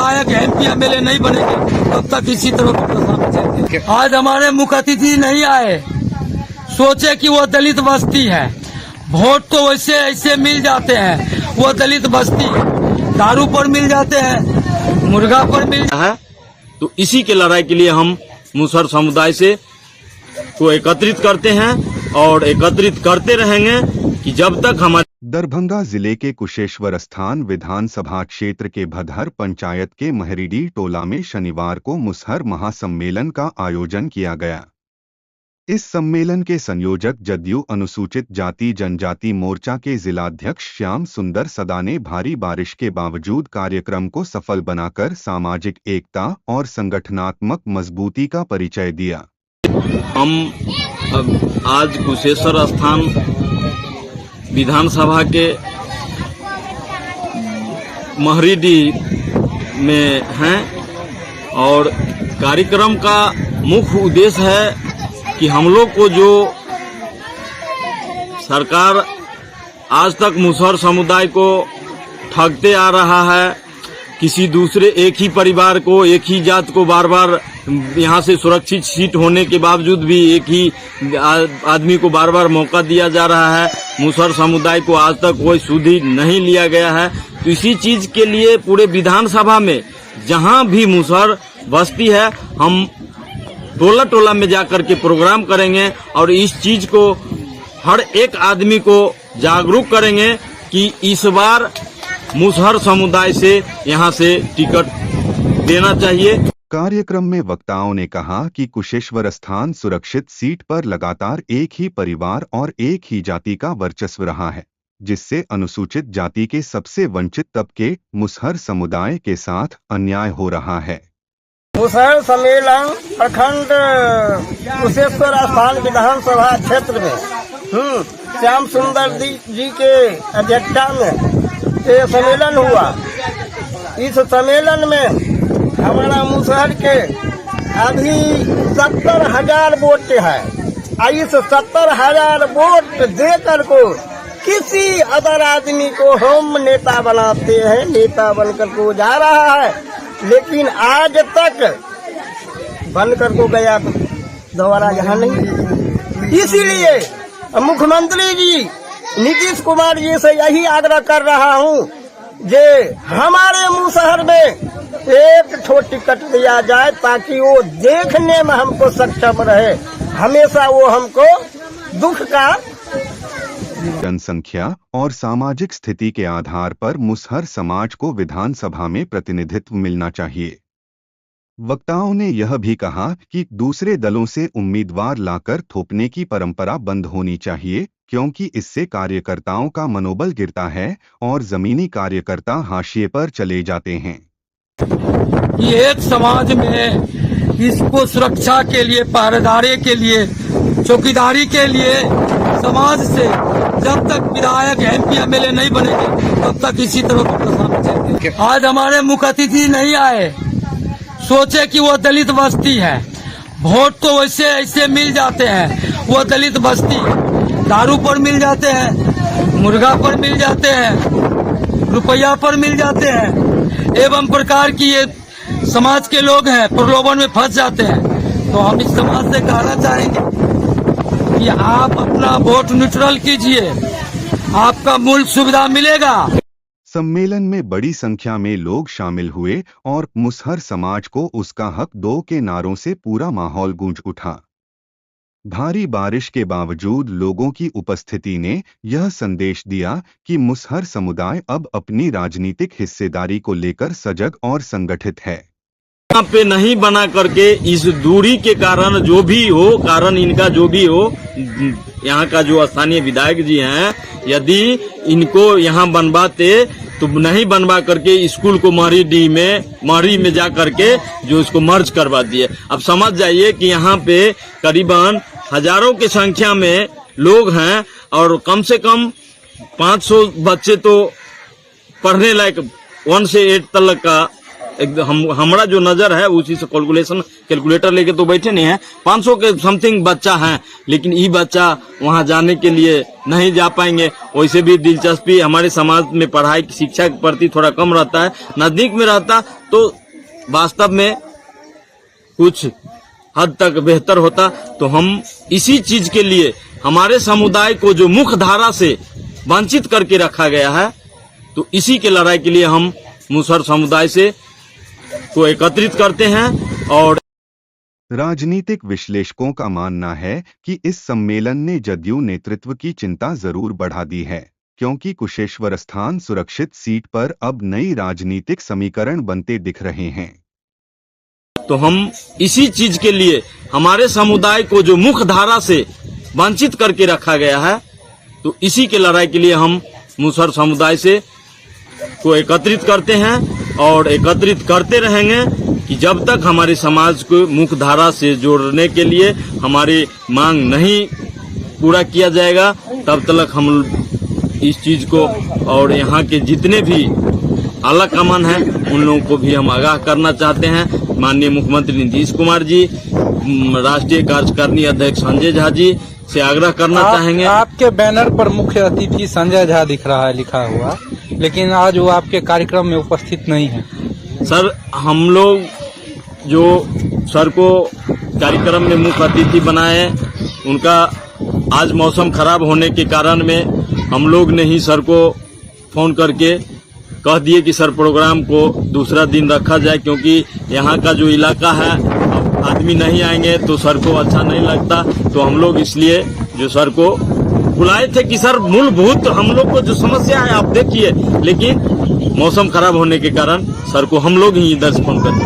विधायक MP MLA नहीं बनेंगे तब तक इसी तरह की प्रथा में चलेंगे। आज हमारे मुख्य अतिथि नहीं आए, सोचे कि वो दलित बस्ती है, वोट तो वैसे ऐसे मिल जाते हैं, वो दलित बस्ती है, दारू पर मिल जाते हैं, मुर्गा पर मिल है। तो इसी के लड़ाई के लिए हम मुसहर समुदाय से को एकत्रित करते हैं और एकत्रित करते रहेंगे कि जब तक हमारे दरभंगा जिले के कुशेश्वर स्थान विधानसभा क्षेत्र के भदहर पंचायत के महरीडी टोला में शनिवार को मुसहर महासम्मेलन का आयोजन किया गया। इस सम्मेलन के संयोजक जदयू अनुसूचित जाति जनजाति मोर्चा के जिलाध्यक्ष श्याम सुंदर सदा ने भारी बारिश के बावजूद कार्यक्रम को सफल बनाकर सामाजिक एकता और संगठनात्मक मजबूती का परिचय दिया। हम आज कुशेश्वर स्थान विधानसभा के महरीडी में हैं और कार्यक्रम का मुख्य उद्देश्य है कि हम लोग को जो सरकार आज तक मुसहर समुदाय को ठगते आ रहा है, किसी दूसरे एक ही परिवार को, एक ही जात को बार बार यहाँ से सुरक्षित सीट होने के बावजूद भी एक ही आदमी को बार बार मौका दिया जा रहा है, मुसहर समुदाय को आज तक कोई सुधि नहीं लिया गया है। तो इसी चीज के लिए पूरे विधानसभा में जहाँ भी मुसहर बस्ती है, हम टोला टोला में जाकर के प्रोग्राम करेंगे और इस चीज को हर एक आदमी को जागरूक करेंगे कि इस बार मुसहर समुदाय से यहां से टिकट देना चाहिए। कार्यक्रम में वक्ताओं ने कहा कि कुशेश्वर स्थान सुरक्षित सीट पर लगातार एक ही परिवार और एक ही जाति का वर्चस्व रहा है, जिससे अनुसूचित जाति के सबसे वंचित तबके मुसहर समुदाय के साथ अन्याय हो रहा है। मुसहर सम्मेलन प्रखंड कुशेश्वर स्थान विधानसभा क्षेत्र में श्याम सुंदर जी के अध्यक्षता में ये सम्मेलन हुआ। इस सम्मेलन में हमारा मुसहर के अभी 70,000 वोट है। इस 70,000 वोट देकर को किसी अदर आदमी को हम नेता बनाते हैं, नेता बनकर को जा रहा है, लेकिन आज तक बनकर को गया दोबारा यहाँ नहीं। इसीलिए मुख्यमंत्री जी नीतीश कुमार जी से यही आग्रह कर रहा हूँ जे हमारे मुसहर में एक ठो टिकट दिया जाए ताकि वो देखने में हमको सक्षम रहे, हमेशा वो हमको दुख का। जनसंख्या और सामाजिक स्थिति के आधार पर मुसहर समाज को विधानसभा में प्रतिनिधित्व मिलना चाहिए। वक्ताओं ने यह भी कहा कि दूसरे दलों से उम्मीदवार लाकर थोपने की परंपरा बंद होनी चाहिए, क्योंकि इससे कार्यकर्ताओं का मनोबल गिरता है और जमीनी कार्यकर्ता हाशिए पर चले जाते हैं। ये एक समाज में इसको सुरक्षा के लिए, पहरेदारी के लिए, चौकीदारी के लिए समाज से जब तक विधायक एमपी एमएलए नहीं बनेंगे तब तक इसी तरह की प्रथा में चलेंगे। आज हमारे मुख्य अतिथि नहीं आए, सोचे कि वो दलित बस्ती है, वोट तो वैसे ऐसे मिल जाते हैं, वो दलित बस्ती है, दारू पर मिल जाते हैं, मुर्गा पर मिल जाते हैं, रुपया पर मिल जाते हैं, एवं प्रकार की ये समाज के लोग हैं, प्रलोभन में फंस जाते हैं। तो हम इस समाज से कहना चाहेंगे कि आप अपना वोट न्यूट्रल कीजिए, आपका मूल सुविधा मिलेगा। सम्मेलन में बड़ी संख्या में लोग शामिल हुए और मुसहर समाज को उसका हक दो के नारों से पूरा माहौल गूंज उठा। भारी बारिश के बावजूद लोगों की उपस्थिति ने यह संदेश दिया कि मुसहर समुदाय अब अपनी राजनीतिक हिस्सेदारी को लेकर सजग और संगठित है। यहाँ पे नहीं बना करके इस दूरी के कारण जो भी हो, कारण इनका जो भी हो, यहाँ का जो स्थानीय विधायक जी हैं, यदि इनको यहाँ बनवाते तो नहीं बनवा करके स्कूल को महरी में जा करके जो इसको मर्ज करवा दिए। अब समझ जाइए कि यहाँ पे करीबन हजारों की संख्या में लोग हैं और कम से कम 500 बच्चे तो पढ़ने लायक 1 से 8 तक का एकदम हमारा जो नजर है उसी से कैलकुलेटर लेके तो बैठे नहीं है। 500 के समथिंग बच्चा है, लेकिन ये बच्चा वहाँ जाने के लिए नहीं जा पाएंगे। वैसे भी दिलचस्पी हमारे समाज में पढ़ाई शिक्षा के प्रति थोड़ा कम रहता है। नजदीक में रहता तो वास्तव में कुछ हद तक बेहतर होता। तो हम इसी चीज के लिए हमारे समुदाय को जो मुख्य धारा से वंचित करके रखा गया है, तो इसी के लड़ाई के लिए हम मुसहर समुदाय से को एकत्रित करते हैं। और राजनीतिक विश्लेषकों का मानना है कि इस सम्मेलन ने जदयू नेतृत्व की चिंता जरूर बढ़ा दी है, क्योंकि कुशेश्वर स्थान सुरक्षित सीट पर अब नई राजनीतिक समीकरण बनते दिख रहे हैं। तो हम इसी चीज के लिए हमारे समुदाय को जो मुख्य धारा से वंचित करके रखा गया है, तो इसी के लड़ाई के लिए हम मुसहर समुदाय से को एकत्रित करते हैं और एकत्रित करते रहेंगे कि जब तक हमारे समाज को मुख्य धारा से जोड़ने के लिए हमारी मांग नहीं पूरा किया जाएगा, तब तक हम इस चीज को और यहाँ के जितने भी आला कमान है उन लोगों को भी हम आगाह करना चाहते हैं। माननीय मुख्यमंत्री नीतीश कुमार जी, राष्ट्रीय कार्यकारिणी अध्यक्ष संजय झा जी से आग्रह करना चाहेंगे। आपके बैनर पर मुख्य अतिथि संजय झा दिख रहा है लिखा हुआ, लेकिन आज वो आपके कार्यक्रम में उपस्थित नहीं है। सर, हम लोग जो सर को कार्यक्रम में मुख्य अतिथि बनाए, उनका आज मौसम खराब होने के कारण में हम लोग ने ही सर को फोन करके कह दिए कि सर प्रोग्राम को दूसरा दिन रखा जाए, क्योंकि यहाँ का जो इलाका है अब आदमी नहीं आएंगे तो सर को अच्छा नहीं लगता। तो हम लोग इसलिए जो सर को बुलाए थे कि सर मूलभूत हम लोग को जो समस्या है आप देखिए, लेकिन मौसम खराब होने के कारण सर को हम लोग ही इधर से फोन करके